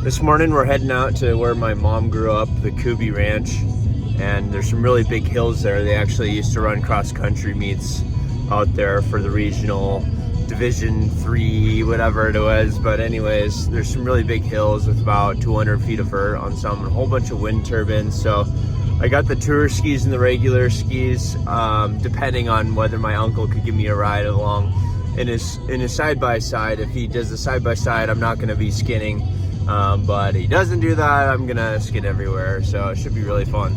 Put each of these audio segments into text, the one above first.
This morning we're heading out to where my mom grew up, the Kubi Ranch, and there's some really big hills there. They actually used to run cross-country meets out there for the regional Division 3, whatever it was. But anyways, there's some really big hills with about 200 feet of vert on some, and a whole bunch of wind turbines. So I got the tour skis and the regular skis, depending on whether my uncle could give me a ride along in his side-by-side. If he does the side-by-side, I'm not gonna be skinning. But he doesn't do that, I'm gonna skin everywhere, so it should be really fun.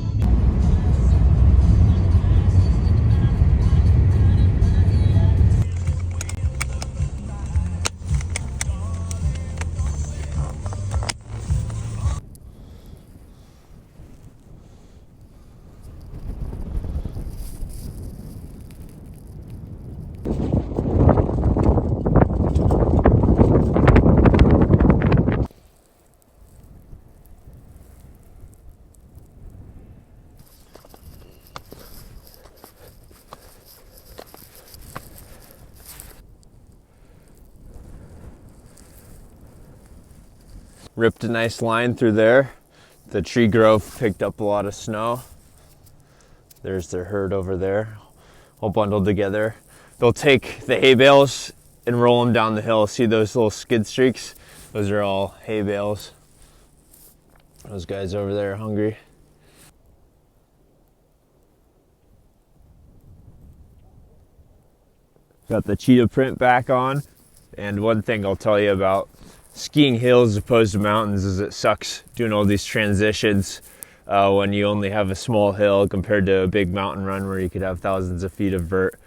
Ripped a nice line through there. The tree growth picked up a lot of snow. There's their herd over there, all bundled together. They'll take the hay bales and roll them down the hill. See those little skid streaks? Those are all hay bales. Those guys over there are hungry. Got the cheetah print back on. And one thing I'll tell you about skiing hills as opposed to mountains is it sucks doing all these transitions when you only have a small hill compared to a big mountain run where you could have thousands of feet of vert.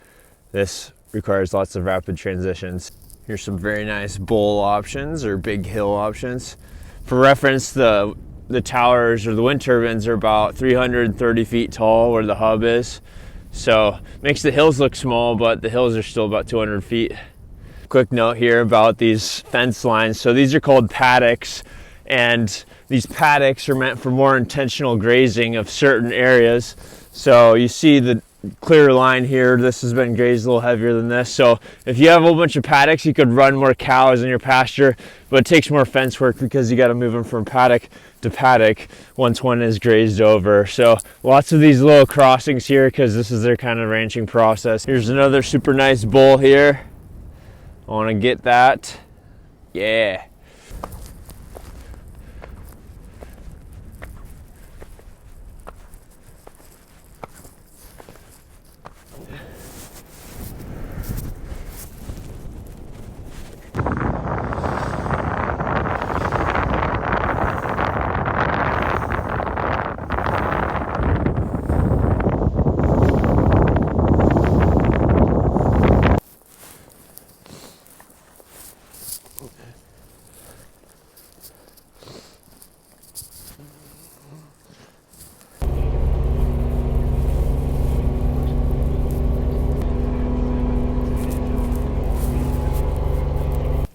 This requires lots of rapid transitions. Here's some very nice bowl options or big hill options. For reference, the towers or the wind turbines are about 330 feet tall where the hub is. So makes the hills look small, but the hills are still about 200 feet. Quick note here about these fence lines. So these are called paddocks, and these paddocks are meant for more intentional grazing of certain areas. So you see the clear line here. This has been grazed a little heavier than this. So if you have a whole bunch of paddocks, you could run more cows in your pasture, but it takes more fence work because you got to move them from paddock to paddock once one is grazed over. So lots of these little crossings here because this is their kind of ranching process. Here's another super nice bull here. I want to get that. Yeah.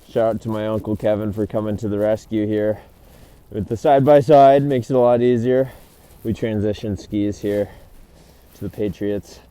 Shout out to my Uncle Kevin for coming to the rescue here. With the side-by-side, makes it a lot easier. We transition skis here to the Patriots.